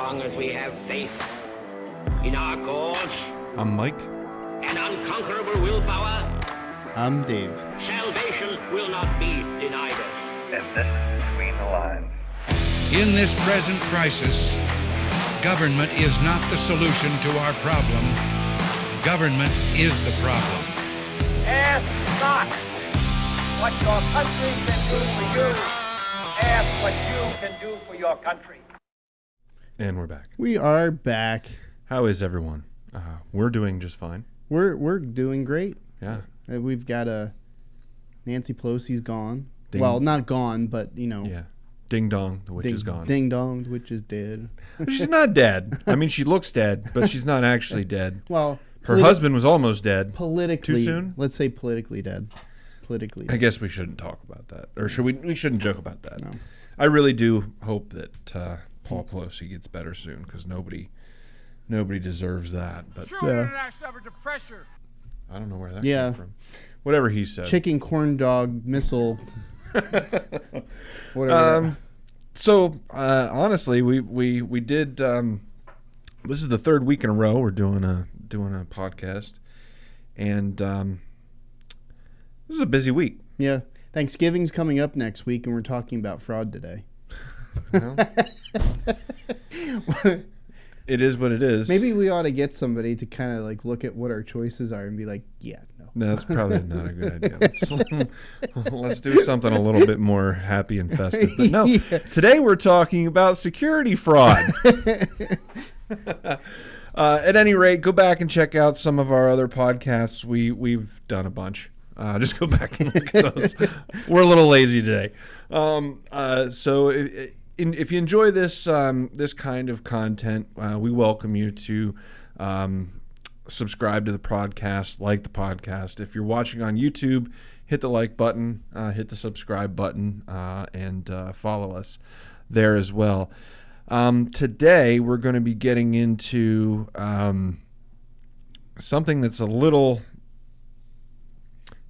long as we have faith in our cause I'm Mike. and unconquerable willpower, I'm Dave. salvation will not be denied us. And this is Between the Lines. In this present crisis, government is not the solution to our problem. Government is the problem. Ask not what your country can do for you. Ask what you can do for your country. And we're back. We are back. How is everyone? We're doing just fine. We're doing great. Yeah. We've got Nancy Pelosi's gone. Ding. Well, not gone, but you know. Yeah. Ding dong, the witch is gone. Ding dong, the witch is dead. She's not dead. I mean, she looks dead, but she's not actually dead. Well, Her husband was almost dead. politically Too soon? Let's say politically dead. Politically I dead. guess we shouldn't talk about that. Or should we? We shouldn't joke about that. No. I really do hope that Paul Pelosi gets better soon, because nobody deserves that. But Yeah. I don't know where that Yeah. came from. Whatever he said. Chicken corn dog missile. Whatever. So honestly, we did. This is the third week in a row we're doing a podcast, and this is a busy week. Yeah. Thanksgiving's coming up next week, and we're talking about fraud today. Well, it is what it is. Maybe we ought to get somebody to kind of like look at what our choices are and be like, yeah, no. No, that's probably not a good idea. Let's do something a little bit more happy and festive. But no, Yeah. Today we're talking about security fraud. At any rate, go back and check out some of our other podcasts. We've done a bunch. Just go back and look at those. We're a little lazy today. So if you enjoy this this kind of content, we welcome you to subscribe to the podcast, like the podcast. If you're watching on YouTube, hit the like button, hit the subscribe button, and follow us there as well. Today, we're going to be getting into something that's a little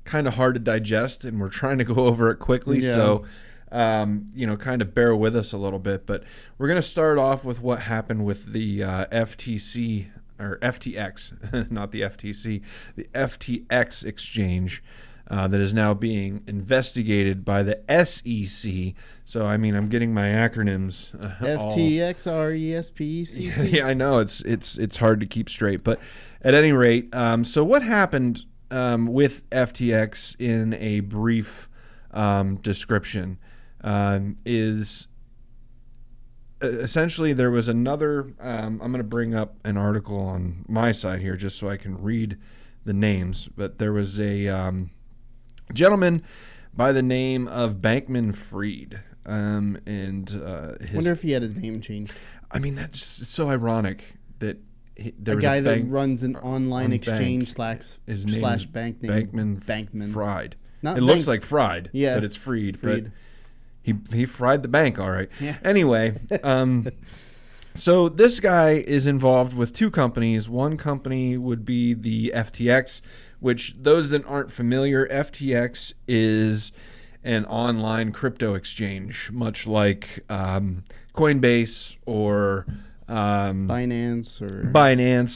kind of hard to digest, and we're trying to go over it quickly. Yeah. So, kind of bear with us a little bit. But we're going to start off with what happened with the FTC, or FTX, not the FTC, the FTX exchange that is now being investigated by the SEC. So, I mean, I'm getting my acronyms. FTXRESPECT. Yeah, I know it's hard to keep straight, but at any rate, so what happened with FTX in a brief description is essentially there was another. I'm going to bring up an article on my side here just so I can read the names, but there was a gentleman by the name of Bankman-Fried, and his. Wonder if he had his name changed. I mean, that's so ironic that there A was guy a that runs an online exchange His name slash is bank name. Bankman Fried. Not it bank- looks like fried, Yeah, but it's Fried. Fried. But he fried the bank, all right. Yeah. Anyway, so this guy is involved with two companies. One company would be the FTX, which those that aren't familiar, FTX is an online crypto exchange, much like Coinbase or Binance.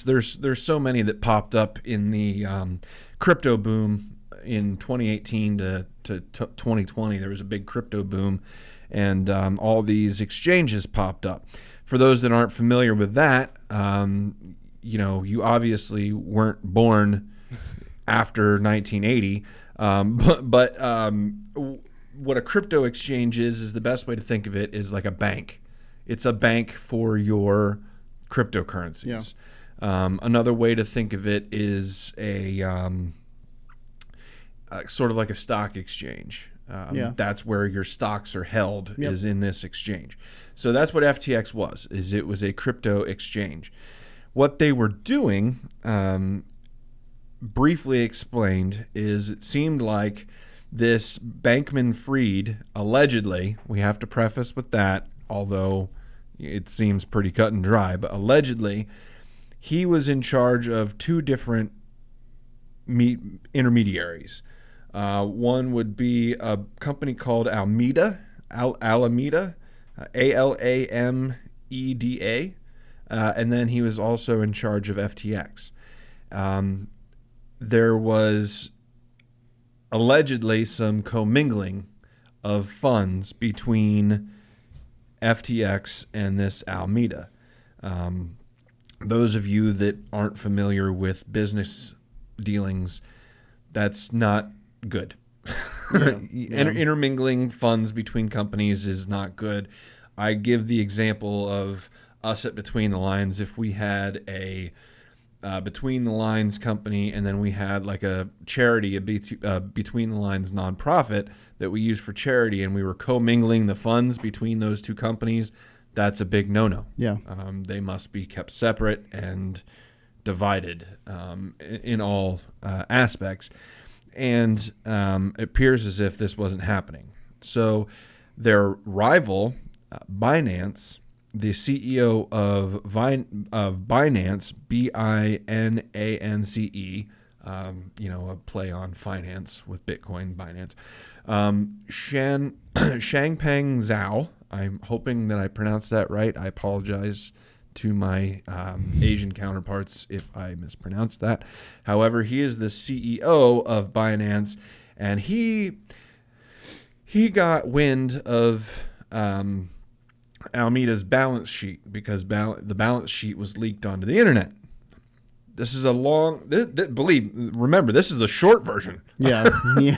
There's so many that popped up in the crypto boom in 2018 to 2020. There was a big crypto boom, and all these exchanges popped up. For those that aren't familiar with that, you obviously weren't born after 1980, but what a crypto exchange is the best way to think of it is like a bank. It's a bank for your cryptocurrencies. Yeah. Another way to think of it is a sort of like a stock exchange. That's where your stocks are held, is in this exchange. So that's what FTX was. It was a crypto exchange. What they were doing, briefly explained, is it seemed like this Bankman-Fried, allegedly, we have to preface with that, although it seems pretty cut and dry, but allegedly he was in charge of two different intermediaries. One would be a company called Alameda, Alameda, Alameda, and then he was also in charge of FTX. There was allegedly some commingling of funds between FTX and this Alameda. Those of you that aren't familiar with business dealings, that's not good. Intermingling funds between companies is not good. I give the example of us at Between the Lines. If we had a Between the Lines company and then we had like a charity, a Between the Lines nonprofit that we use for charity, and we were commingling the funds between those two companies, that's a big no-no. Yeah. They must be kept separate and divided in all aspects. And it appears as if this wasn't happening. So their rival, Binance, the CEO of Binance, B-I-N-A-N-C-E, a play on finance with Bitcoin, Binance, Shangpeng Zhao, I'm hoping that I pronounced that right. I apologize to my Asian counterparts if I mispronounced that. However, he is the CEO of Binance, and he got wind of Alameda's balance sheet because the balance sheet was leaked onto the internet. This is a long. Remember, this is the short version. Yeah. Yeah.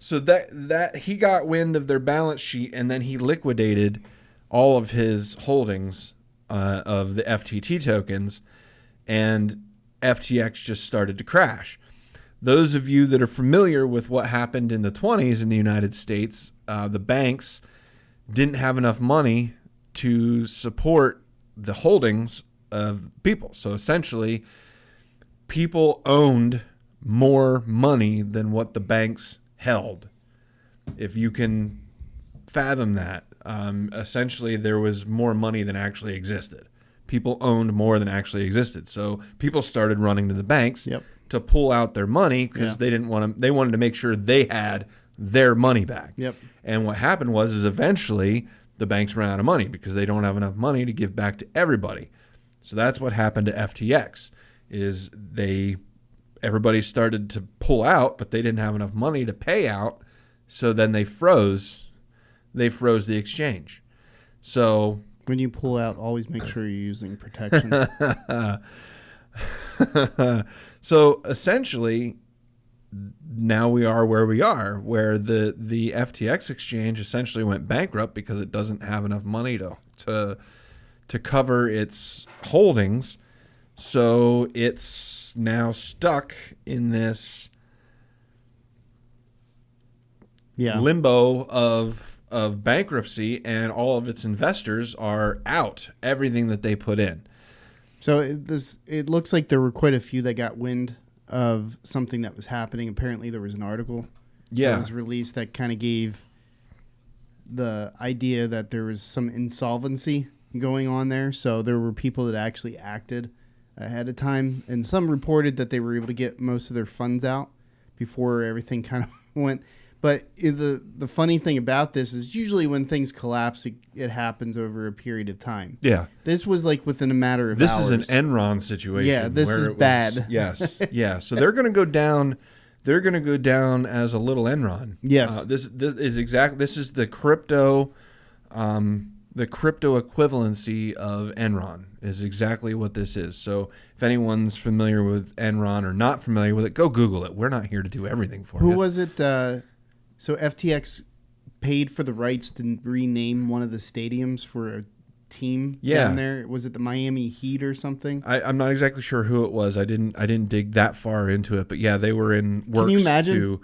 So that he got wind of their balance sheet, and then he liquidated all of his holdings of the FTT tokens, and FTX just started to crash. Those of you that are familiar with what happened in the 20s in the United States, the banks didn't have enough money to support the holdings of people. So essentially, people owned more money than what the banks held. If you can fathom that, essentially there was more money than actually existed. People owned more than actually existed. So people started running to the banks to pull out their money because they didn't want to. They wanted to make sure they had their money back. Yep. And what happened was eventually the banks ran out of money because they don't have enough money to give back to everybody. So that's what happened to FTX. Everybody started to pull out, but they didn't have enough money to pay out. So then they froze the exchange. So when you pull out, always make sure you're using protection. So essentially, now we are where we are, where the FTX exchange essentially went bankrupt because it doesn't have enough money to cover its holdings. So it's now stuck in this limbo of bankruptcy, and all of its investors are out, everything that they put in. So it looks like there were quite a few that got wind of something that was happening. Apparently there was an article that was released that kind of gave the idea that there was some insolvency going on there. So there were people that actually acted ahead of time, and some reported that they were able to get most of their funds out before everything kind of went. But the funny thing about this is usually when things collapse, it happens over a period of time. Yeah. This was like within a matter of hours. This is an Enron situation. Yeah, this is bad. Yes. Yeah. So they're going to go down. They're going to go down as a little Enron. Yes. This is the crypto, the crypto equivalency of Enron is exactly what this is. So if anyone's familiar with Enron or not familiar with it, go Google it. We're not here to do everything for you. Who was it? So FTX paid for the rights to rename one of the stadiums for a team down there. Was it the Miami Heat or something? I'm not exactly sure who it was. I didn't dig that far into it, but yeah, they were in works. Can you imagine?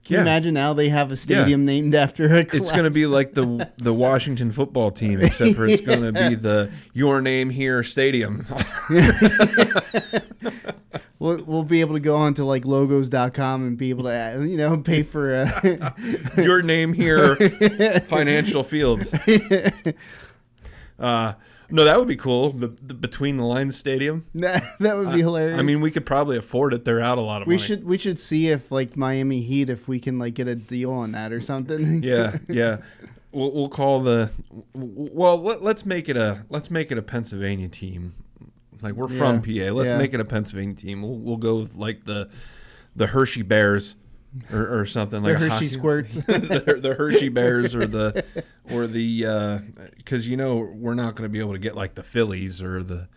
Can you imagine now they have a stadium named after a collapse? It's going to be like the Washington football team, except for it's going to be the Your Name Here Stadium. We'll be able to go on to like logos.com and be able to, pay for Your Name Here Financial Field. No, that would be cool. The Between the Lines Stadium. That would be hilarious. I mean, we could probably afford it. They're out a lot of money. We should see if like Miami Heat, if we can like get a deal on that or something. Yeah. We'll call the let's make it a Pennsylvania team. Like we're from PA. Let's make it a Pennsylvania team. We'll go with like the Hershey Bears or something like the Hershey Squirts. the Hershey Bears or the because we're not going to be able to get like the Phillies or the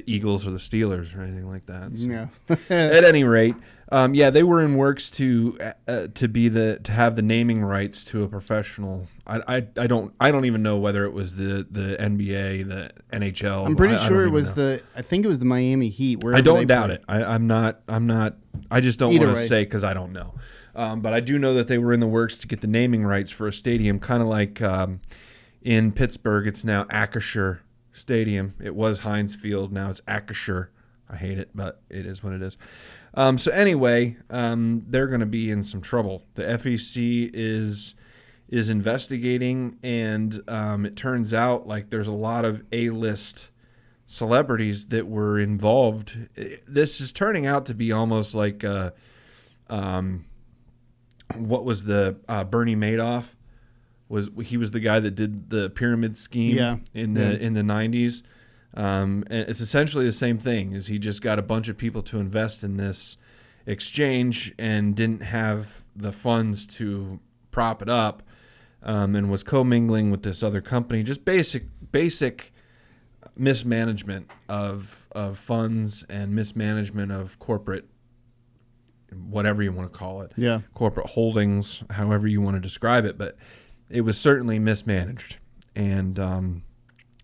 Eagles or the Steelers or anything like that. So, yeah. At any rate, they were in works to have the naming rights to a professional. I don't even know whether it was the NBA, the NHL. I'm pretty sure it was I think it was the Miami Heat. I don't doubt it. I'm not. I just don't want to say because I don't know. But I do know that they were in the works to get the naming rights for a stadium, kind of like in Pittsburgh. It's now Acrisure Stadium. It was Heinz Field. Now it's Acrisure. I hate it, but it is what it is. So anyway, they're going to be in some trouble. The FEC is investigating, and it turns out like there's a lot of A-list celebrities that were involved. This is turning out to be almost like what was the Bernie Madoff? He was the guy that did the pyramid scheme in the 90s. And it's essentially the same thing. Is he just got a bunch of people to invest in this exchange and didn't have the funds to prop it up, and was commingling with this other company. Just basic mismanagement of funds and mismanagement of corporate, whatever you want to call it. Yeah. Corporate holdings, however you want to describe it, but it was certainly mismanaged. And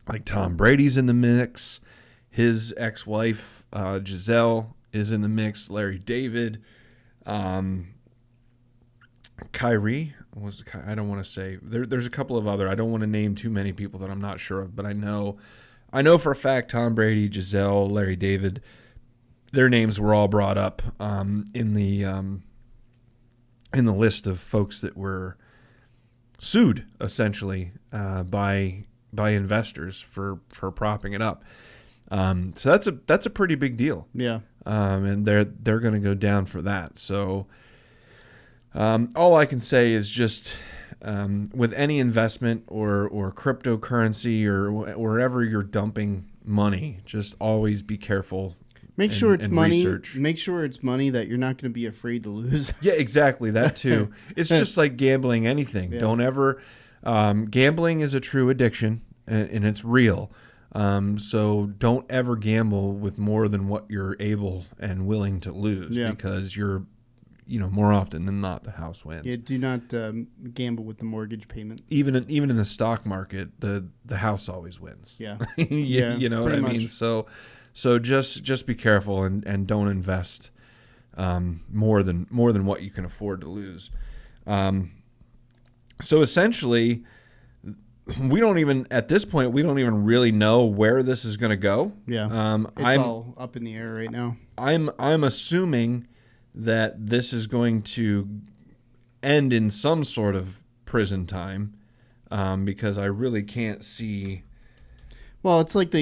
like Tom Brady's in the mix, his ex-wife Giselle is in the mix, Larry David, Kyrie I don't want to say there's a couple of other. I don't want to name too many people that I'm not sure of, but I know for a fact Tom Brady, Giselle, Larry David, their names were all brought up in the list of folks that were sued essentially by investors for propping it up. So that's a pretty big deal. Yeah. And they're going to go down for that. So all I can say is just with any investment or cryptocurrency or wherever you're dumping money, just always be careful. Make sure it's money. Research. Make sure it's money that you're not going to be afraid to lose. Yeah, exactly. That too. It's just like gambling anything. Yeah. Don't ever. Gambling is a true addiction, and it's real. So don't ever gamble with more than what you're able and willing to lose, because you're, more often than not, the house wins. Yeah, do not gamble with the mortgage payment. Even in the stock market, the house always wins. Yeah. You know what I mean? So just be careful and don't invest more than what you can afford to lose. So essentially, at this point we don't even really know where this is going to go. Yeah. It's all up in the air right now. I'm assuming that this is going to end in some sort of prison time, because I really can't see. Well, it's like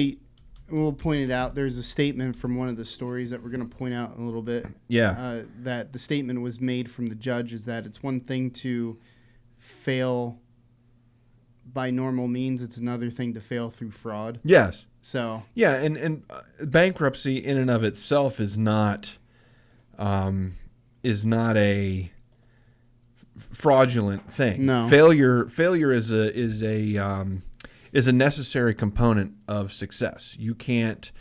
we'll point it out. There's a statement from one of the stories that we're going to point out in a little bit. Yeah. That the statement was made from the judge is that it's one thing to fail by normal means. It's another thing to fail through fraud. Yes. So. Yeah, and bankruptcy in and of itself is not a fraudulent thing. No. Failure is a necessary component of success. You can't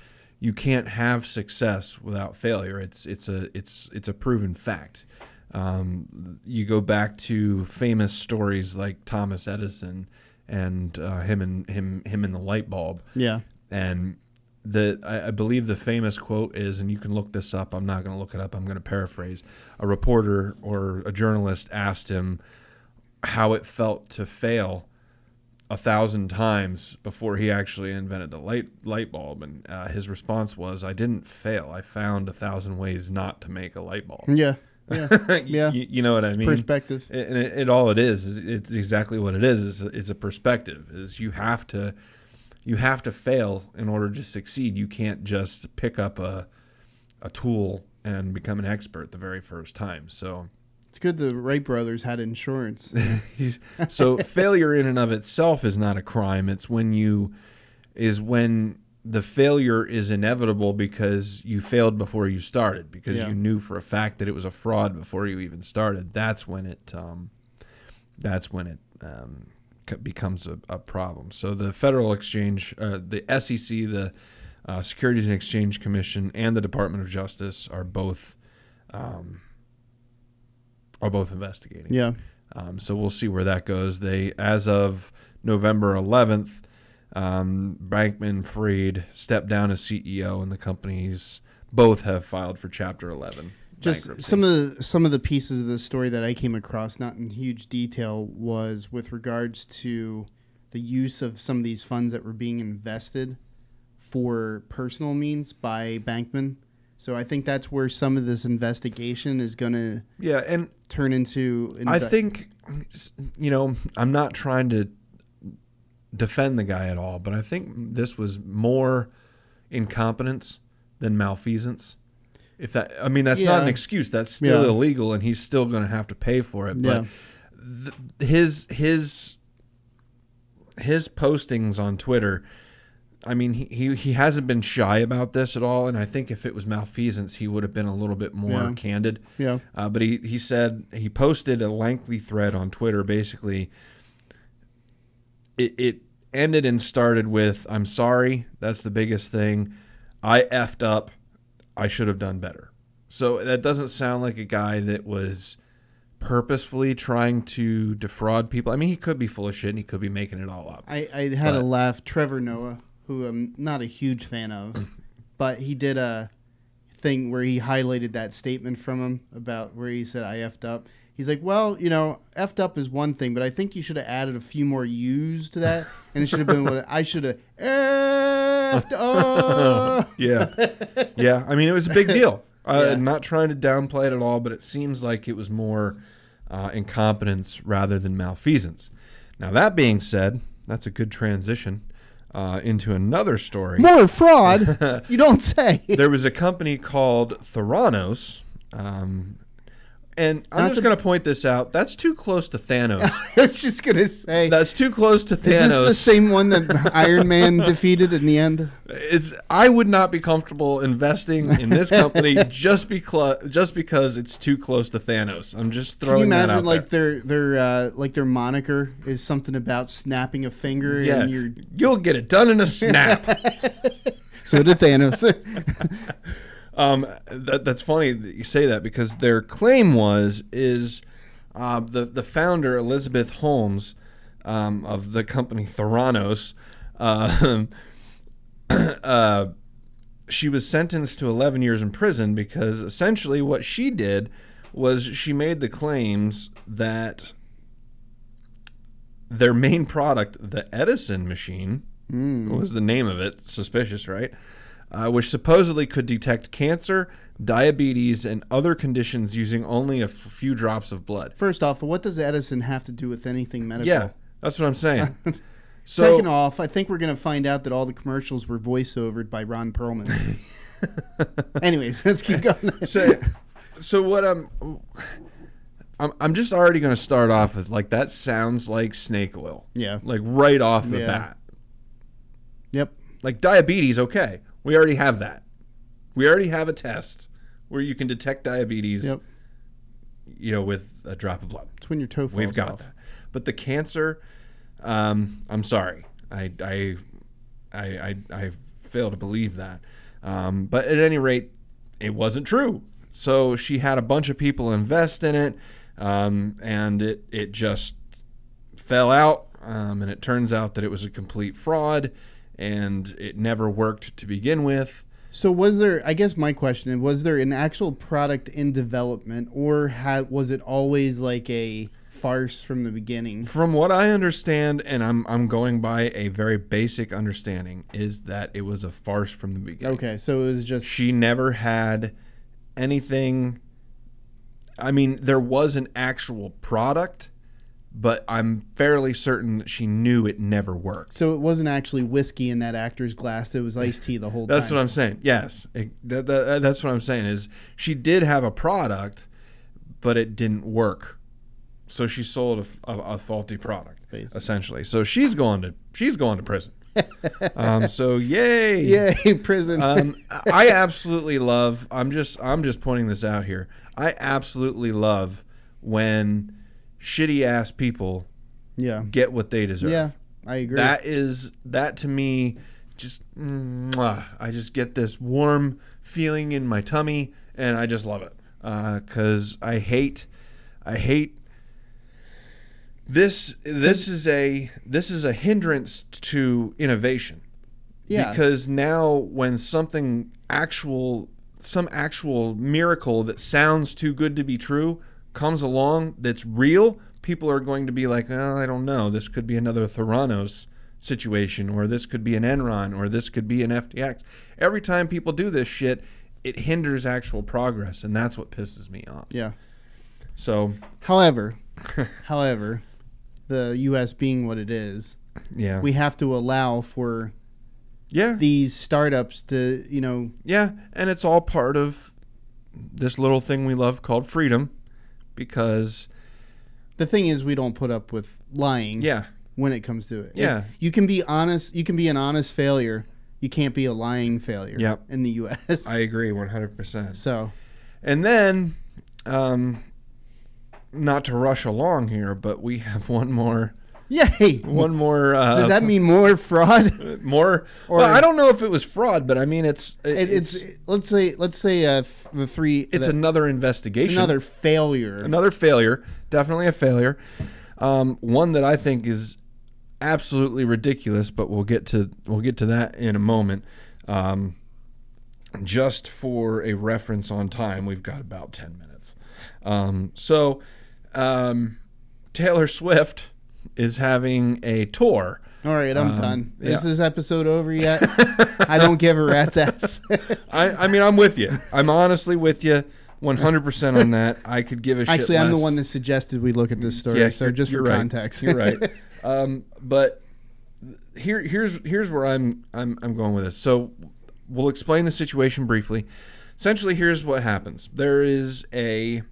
have success without failure. It's a proven fact. You go back to famous stories like Thomas Edison and him and the light bulb. Yeah. And I believe the famous quote is, and you can look this up, I'm not going to look it up, I'm going to paraphrase. A reporter or a journalist asked him how it felt to fail 1,000 times before he actually invented the light bulb, and his response was, "I didn't fail. I found 1,000 ways not to make a light bulb." Yeah, yeah. You know what I mean? Perspective. And all it is it's exactly what it is. It's a perspective. Is you have to fail in order to succeed. You can't just pick up a tool and become an expert the very first time. So It's good the Wright brothers had insurance. So failure in and of itself is not a crime. It's when the failure is inevitable because you failed before you started, because you knew for a fact that it was a fraud before you even started. That's when it becomes a problem. So the Federal Exchange, the SEC, the Securities and Exchange Commission, and the Department of Justice are both investigating. Yeah. So we'll see where that goes. They, as of November 11th, Bankman-Fried stepped down as CEO, and the companies both have filed for Chapter 11. Just bankruptcy. some of the pieces of the story that I came across, not in huge detail, was with regards to the use of some of these funds that were being invested for personal means by Bankman. So I think that's where some of this investigation is going to turn into. I think, I'm not trying to defend the guy at all, but I think this was more incompetence than malfeasance. That's not an excuse. That's still illegal, and he's still going to have to pay for it. But his postings on Twitter, I mean, he hasn't been shy about this at all, and I think if it was malfeasance, he would have been a little bit more candid. Yeah. But he said, he posted a lengthy thread on Twitter. Basically, it ended and started with, "I'm sorry. That's the biggest thing. I effed up. I should have done better." So that doesn't sound like a guy that was purposefully trying to defraud people. I mean, he could be full of shit and he could be making it all up. I had a laugh. Trevor Noah, who I'm not a huge fan of, but he did a thing where he highlighted that statement from him about where he said, "I effed up." He's like, well, effed up is one thing, but I think you should have added a few more U's to that, and it should have been what I should have effed up. Yeah. I mean, it was a big deal. Not trying to downplay it at all, but it seems like it was more incompetence rather than malfeasance. Now, that being said, that's a good transition into another story. More fraud? You don't say. There was a company called Theranos, and I'm just going to point this out. That's too close to Thanos. I was just going to say. That's too close to Thanos. Is this the same one that Iron Man defeated in the end? I would not be comfortable investing in this company just because it's too close to Thanos. I'm just throwing that out there. Can you imagine their moniker is something about snapping a finger? Yeah, and you'll get it done in a snap. So did Thanos. That's funny that you say that, because their claim is the founder, Elizabeth Holmes, of the company Theranos, she was sentenced to 11 years in prison because essentially what she did was she made the claims that their main product, the Edison machine, was the name of it, suspicious, right? Which supposedly could detect cancer, diabetes, and other conditions using only a few drops of blood. First off, what does Edison have to do with anything medical? Yeah, that's what I'm saying. Second off, I think we're going to find out that all the commercials were voice-overed by Ron Perlman. Anyways, let's keep going. So what I'm just already going to start off with, like, that sounds like snake oil. Yeah. Like right off the bat. Yep. Like diabetes, okay. We already have that. We already have a test where you can detect diabetes, with a drop of blood. It's when your toe falls off. We've got that. But the cancer, I'm sorry. I fail to believe that. But at any rate, it wasn't true. So she had a bunch of people invest in it, and it just fell out. And it turns out that it was a complete fraud, and it never worked to begin with. So was there, I guess my question, was there an actual product in development, or was it always like a farce from the beginning? From what I understand, and I'm going by a very basic understanding, is that it was a farce from the beginning. Okay, so it was just... She never had anything... I mean, there was an actual product, but I'm fairly certain that she knew it never worked. So it wasn't actually whiskey in that actor's glass. It was iced tea the whole time. That's what I'm saying. Yes. That's what I'm saying is she did have a product, but it didn't work. So she sold a faulty product, Basically. essentially. So she's going to prison. So yay. Yay, prison. I absolutely love, I'm just pointing this out here. I absolutely love when shitty ass people get what they deserve. Yeah, I agree. That to me, just I just get this warm feeling in my tummy, and I just love it. Because I hate this is a hindrance to innovation. Yeah. Because now when some actual miracle that sounds too good to be true comes along that's real, people are going to be like, oh, I don't know, this could be another Theranos situation, or this could be an Enron, or this could be an FTX. Every time people do this shit, it hinders actual progress, and that's what pisses me off. Yeah. So, however, the U.S. being what it is, we have to allow for these startups to, and it's all part of this little thing we love called freedom, because the thing is, we don't put up with lying. When it comes to it. Yeah. You can be honest. You can be an honest failure. You can't be a lying failure in the U.S. I agree 100%. So, and then, not to rush along here, but we have one more. Yay! One more. Does that mean more fraud? More? Well, I don't know if it was fraud, but I mean, it's let's say the three. It's another investigation. It's another failure. Another failure. Definitely a failure. One that I think is absolutely ridiculous, but we'll get to that in a moment. Just for a reference on time, we've got about 10 minutes. Taylor Swift is having a tour. All right, I'm done. Is this episode over yet? I don't give a rat's ass. I mean, I'm with you. I'm honestly with you 100% on that. I could give a shit Actually, I'm less. the one that suggested we look at this story, so just for context. You're right. But here's where I'm going with this. So we'll explain the situation briefly. Essentially, here's what happens. There is a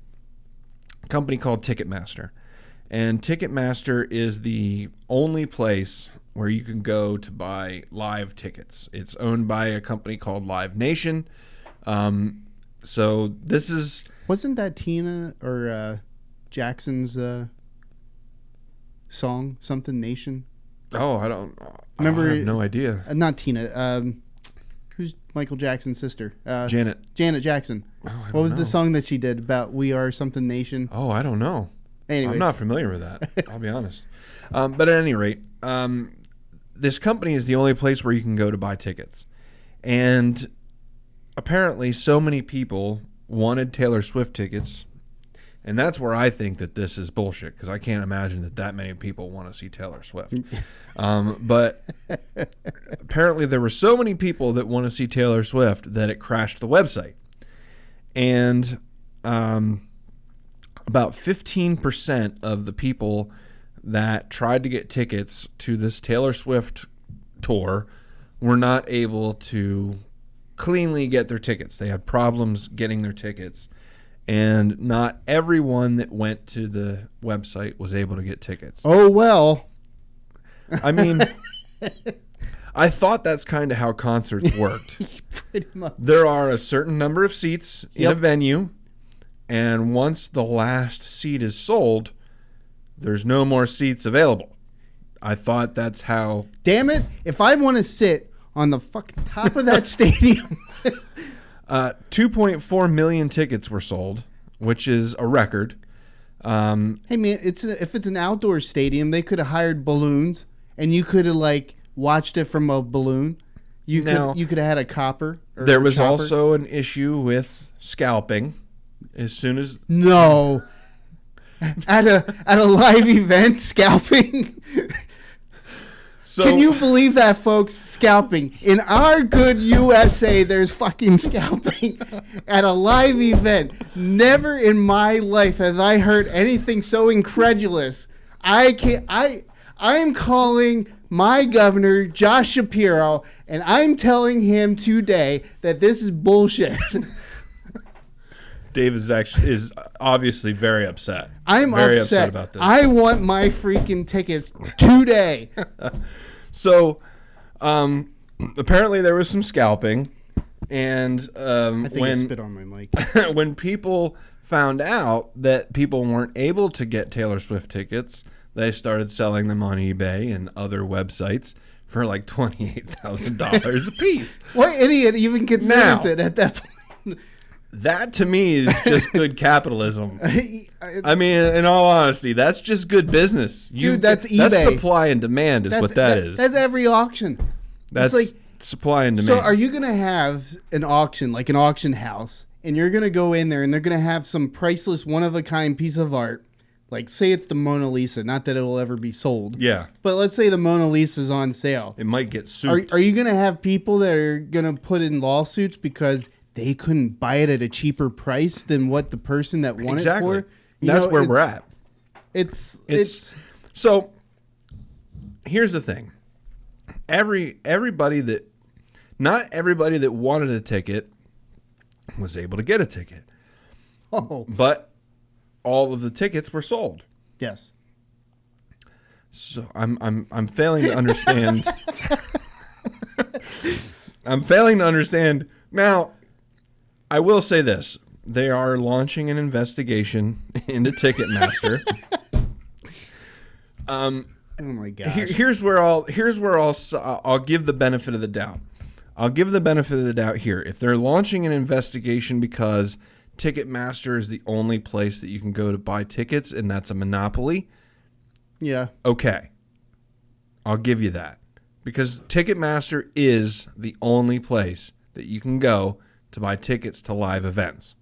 company called Ticketmaster, and Ticketmaster is the only place where you can go to buy live tickets. It's owned by a company called Live Nation. So this is... Wasn't that Tina or Jackson's song, Something Nation? Oh, I don't... Remember, I have no idea. Not Tina. Who's Michael Jackson's sister? Janet Jackson. Oh, what was the song that she did about We Are Something Nation? Oh, I don't know. Anyways. I'm not familiar with that. I'll be honest. But at any rate, this company is the only place where you can go to buy tickets. And apparently so many people wanted Taylor Swift tickets. And that's where I think that this is bullshit, because I can't imagine that many people want to see Taylor Swift. But apparently there were so many people that want to see Taylor Swift that it crashed the website. And about 15% of the people that tried to get tickets to this Taylor Swift tour were not able to cleanly get their tickets. They had problems getting their tickets. And not everyone that went to the website was able to get tickets. Oh, well. I mean, I thought that's kind of how concerts worked. Pretty much. There are a certain number of seats in a venue, and once the last seat is sold, there's no more seats available. I thought that's how... Damn it. If I want to sit on the fucking top of that stadium... 2.4 million tickets were sold, which is a record. Hey man, if it's an outdoor stadium, they could have hired balloons, and you could have watched it from a balloon. You could have had a copper. There was also an issue with scalping. As soon as at a live event, scalping. So, can you believe that, folks? Scalping. In our good USA, there's fucking scalping at a live event. Never in my life have I heard anything so incredulous. I am calling my governor, Josh Shapiro, and I'm telling him today that this is bullshit. Dave is obviously very upset. I'm very upset about this. I want my freaking tickets today. So, apparently there was some scalping, and I think I spit on my mic. when people found out that people weren't able to get Taylor Swift tickets, they started selling them on eBay and other websites for like $28,000 a piece. What idiot even considers it at that point? That to me is just good capitalism. I mean, in all honesty, that's just good business. Dude, that's eBay. That's supply and demand is what that is. That's every auction. That's it's like supply and demand. So are you going to have an auction, like an auction house, and you're going to go in there and they're going to have some priceless, one-of-a-kind piece of art, like say it's the Mona Lisa, not that it will ever be sold. Yeah. But let's say the Mona Lisa is on sale. It might get sued. Are you going to have people that are going to put in lawsuits because they couldn't buy it at a cheaper price than what the person that won it for? That's where we're at. It's so here's the thing. Not everybody that wanted a ticket was able to get a ticket. Oh. But all of the tickets were sold. Yes. So I'm failing to understand. I'm failing to understand. Now, I will say this. They are launching an investigation into Ticketmaster. Oh my gosh. Here's where I'll give the benefit of the doubt. I'll give the benefit of the doubt here. If they're launching an investigation because Ticketmaster is the only place that you can go to buy tickets and that's a monopoly, yeah. Okay. I'll give you that. Because Ticketmaster is the only place that you can go to buy tickets to live events.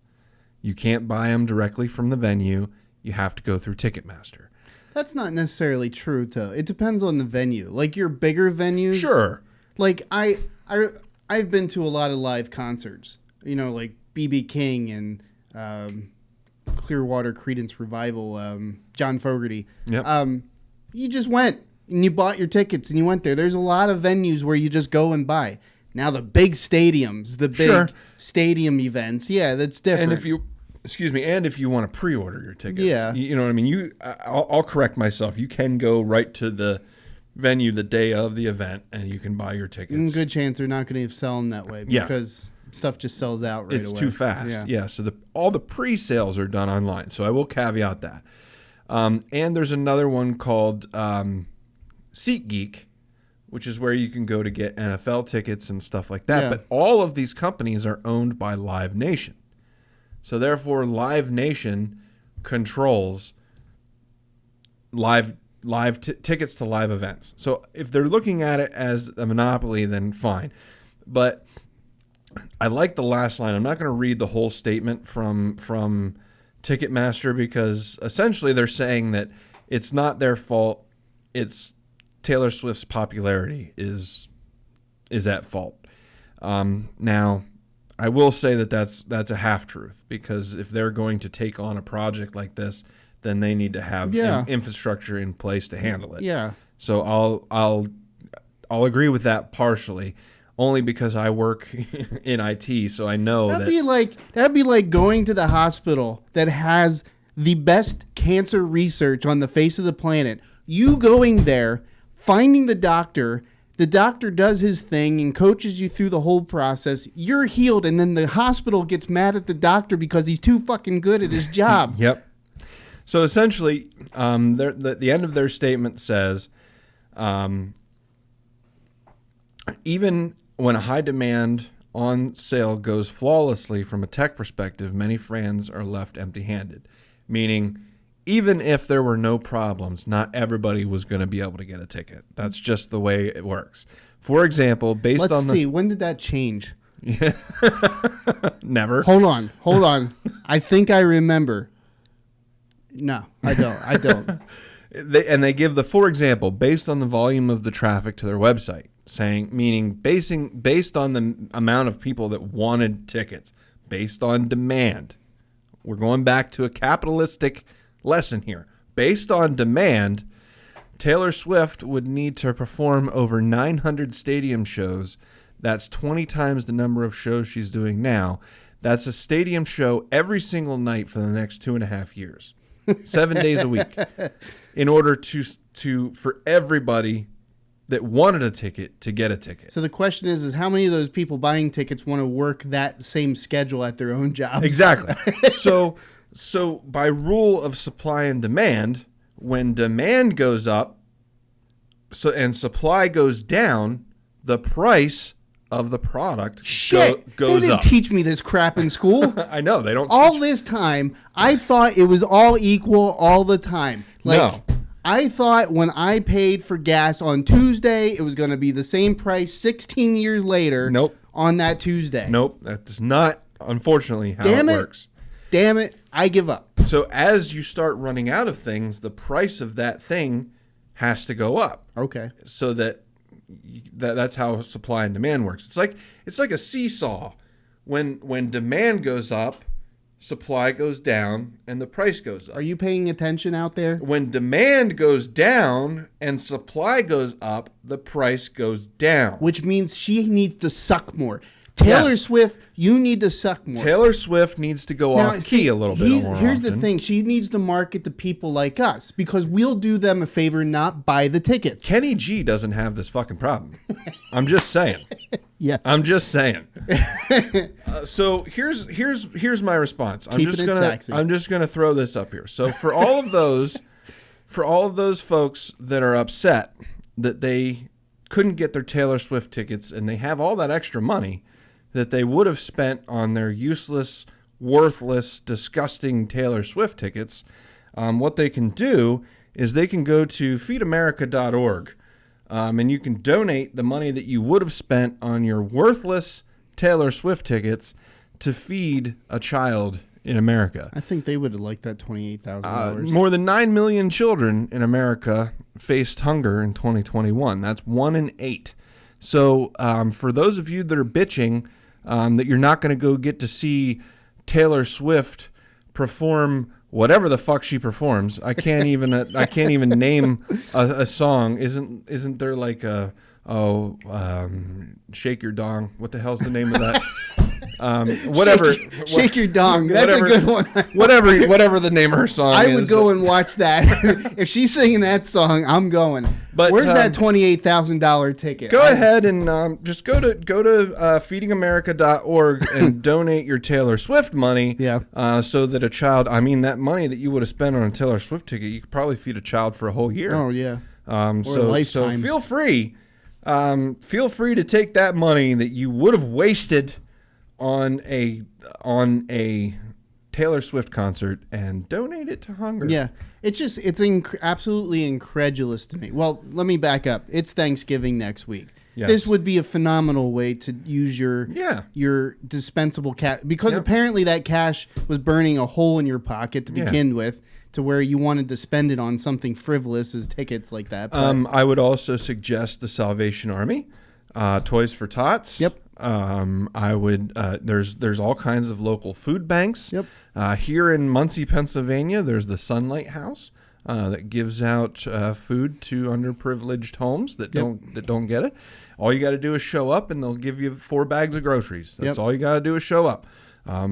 You can't buy them directly from the venue. You have to go through Ticketmaster. That's not necessarily true, though. It depends on the venue. Like your bigger venues. Sure. Like I've been to a lot of live concerts. You know, like B.B. King and Clearwater Creedence Revival, John Fogerty. Yep. You just went and you bought your tickets and you went there. There's a lot of venues where you just go and buy. Now the big stadiums, the big stadium events, yeah, that's different. And if you want to pre-order your tickets, yeah, you know what I mean. I'll correct myself. You can go right to the venue the day of the event, and you can buy your tickets. Good chance they're not going to sell them that way because stuff just sells out right away. It's too fast. Yeah. So all the pre-sales are done online. So I will caveat that. And there's another one called SeatGeek, which is where you can go to get NFL tickets and stuff like that. Yeah. But all of these companies are owned by Live Nation. So therefore, Live Nation controls tickets to live events. So if they're looking at it as a monopoly, then fine. But I like the last line. I'm not going to read the whole statement from Ticketmaster because essentially they're saying that it's not their fault. It's Taylor Swift's popularity is at fault. Now, I will say that that's a half truth because if they're going to take on a project like this, then they need to have infrastructure in place to handle it. Yeah. So I'll agree with that partially, only because I work in IT, so I know that'd be like going to the hospital that has the best cancer research on the face of the planet. You going there, finding the doctor does his thing and coaches you through the whole process. You're healed, and then the hospital gets mad at the doctor because he's too fucking good at his job. Yep. So essentially, the end of their statement says, even when a high demand on sale goes flawlessly from a tech perspective, many fans are left empty-handed. Meaning, even if there were no problems, not everybody was going to be able to get a ticket. That's just the way it works. For example, Let's see, when did that change? Never. Hold on. I think I remember. No, I don't. They give for example, based on the volume of the traffic to their website, based on the amount of people that wanted tickets, based on demand. We're going back to a capitalistic lesson here. Based on demand, Taylor Swift would need to perform over 900 stadium shows. That's 20 times the number of shows she's doing now. That's a stadium show every single night for the next 2.5 years, 7 days a week, in order for everybody that wanted a ticket to get a ticket. So the question is how many of those people buying tickets want to work that same schedule at their own jobs? Exactly. So by rule of supply and demand, when demand goes up and supply goes down, the price of the product goes they didn't up. teach me this crap in school. I know, they don't all teach. this time, I thought it was all equal all the time. No. I thought when I paid for gas on Tuesday, it was going to be the same price 16 years later. Nope. On that Tuesday. Nope, that's not, unfortunately, how it works. Damn it, I give up. So as you start running out of things, the price of that thing has to go up. Okay. So that's how supply and demand works. It's like a seesaw. When demand goes up, supply goes down, and the price goes up. Are you paying attention out there? When demand goes down and supply goes up, the price goes down. Which means she needs to suck more. Taylor Swift, you need to suck more. Taylor Swift needs to go off key a little bit more Here's often. the thing. She needs to market to people like us because we'll do them a favor, not buy the tickets. Kenny G doesn't have this fucking problem. I'm just saying. Yes. I'm just saying. So here's my response. I'm just gonna throw this up here. So for all of those folks that are upset that they couldn't get their Taylor Swift tickets and they have all that extra money that they would have spent on their useless, worthless, disgusting Taylor Swift tickets, what they can do is they can go to feedamerica.org. And you can donate the money that you would have spent on your worthless Taylor Swift tickets to feed a child in America. I think they would have liked that $28,000. More than 9 million children in America faced hunger in 2021. That's 1 in 8. So for those of you that are bitching that you're not going to go get to see Taylor Swift perform whatever the fuck she performs, I can't even name a song. Isn't there like Shake Your Dong? What the hell's the name of that? Whatever. Shake Your Dong. That's a good one. whatever the name of her song is. I would go and watch that. If she's singing that song, I'm going. But where's that $28,000 ticket? Go ahead and just go to feedingamerica.org and donate your Taylor Swift money. Yeah. So that a child, that money that you would have spent on a Taylor Swift ticket, you could probably feed a child for a whole year. Oh yeah. So feel free to take that money that you would have wasted on a Taylor Swift concert and donate it to hunger. Yeah, it's absolutely incredulous to me. Well, let me back up. It's Thanksgiving next week. Yes. This would be a phenomenal way to use your dispensable cash because apparently that cash was burning a hole in your pocket to begin with, to where you wanted to spend it on something frivolous as tickets like that. I would also suggest the Salvation Army, Toys for Tots. Yep. I would. There's all kinds of local food banks. Yep. Here in Muncie, Pennsylvania, there's the Sunlight House that gives out food to underprivileged homes that don't get it. All you got to do is show up, and they'll give you 4 bags of groceries. That's all you got to do is show up. I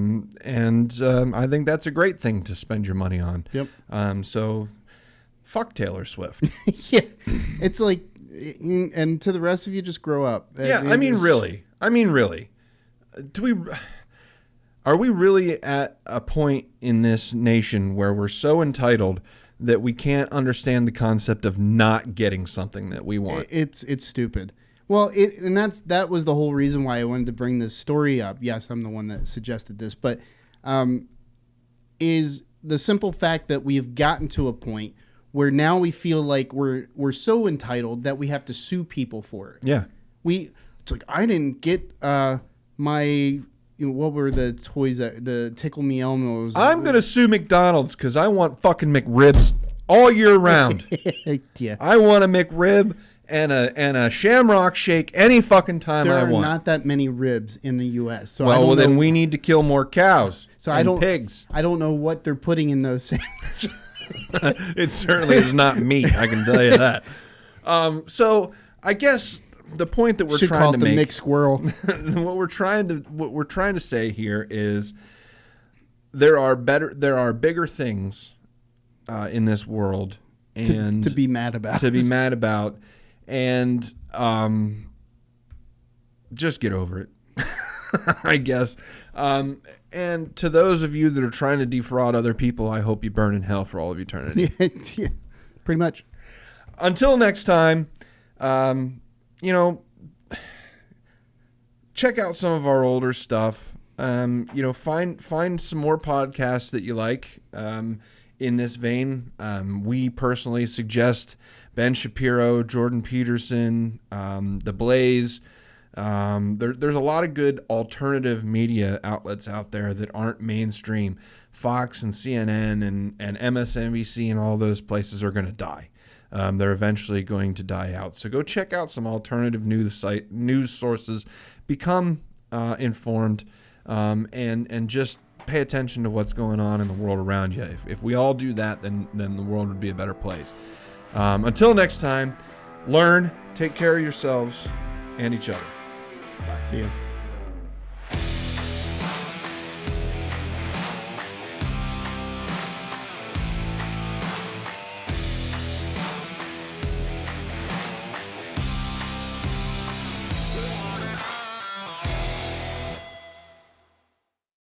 think that's a great thing to spend your money on. Yep. So, fuck Taylor Swift. Yeah, it's like, and to the rest of you, just grow up. Yeah, really. Are we really at a point in this nation where we're so entitled that we can't understand the concept of not getting something that we want? It's stupid. Well, that was the whole reason why I wanted to bring this story up. Yes, I'm the one that suggested this, but is the simple fact that we've gotten to a point where now we feel like we're so entitled that we have to sue people for it. Yeah. It's like, I didn't get my, what were the toys the Tickle Me Elmos? I'm going to sue McDonald's because I want fucking McRibs all year round. Yeah. I want a McRib and a Shamrock Shake any fucking time I want. There are not that many ribs in the U.S. So well, then we need to kill more cows and pigs. I don't know what they're putting in those sandwiches. It certainly is not meat, I can tell you that. So I guess the point that we're Should trying call to it the make, mixed squirrel. what we're trying to say here is there are bigger things in this world and to be mad about. And just get over it. I guess. And to those of you that are trying to defraud other people, I hope you burn in hell for all of eternity. Yeah, pretty much. Until next time, check out some of our older stuff. Find some more podcasts that you like. In this vein, we personally suggest Ben Shapiro, Jordan Peterson, The Blaze. There's a lot of good alternative media outlets out there that aren't mainstream. Fox and CNN and MSNBC and all those places are going to die. They're eventually going to die out. So go check out some alternative news sources. Become informed, and just pay attention to what's going on in the world around you. If we all do that, then the world would be a better place. Until next time, learn, take care of yourselves and each other. See you.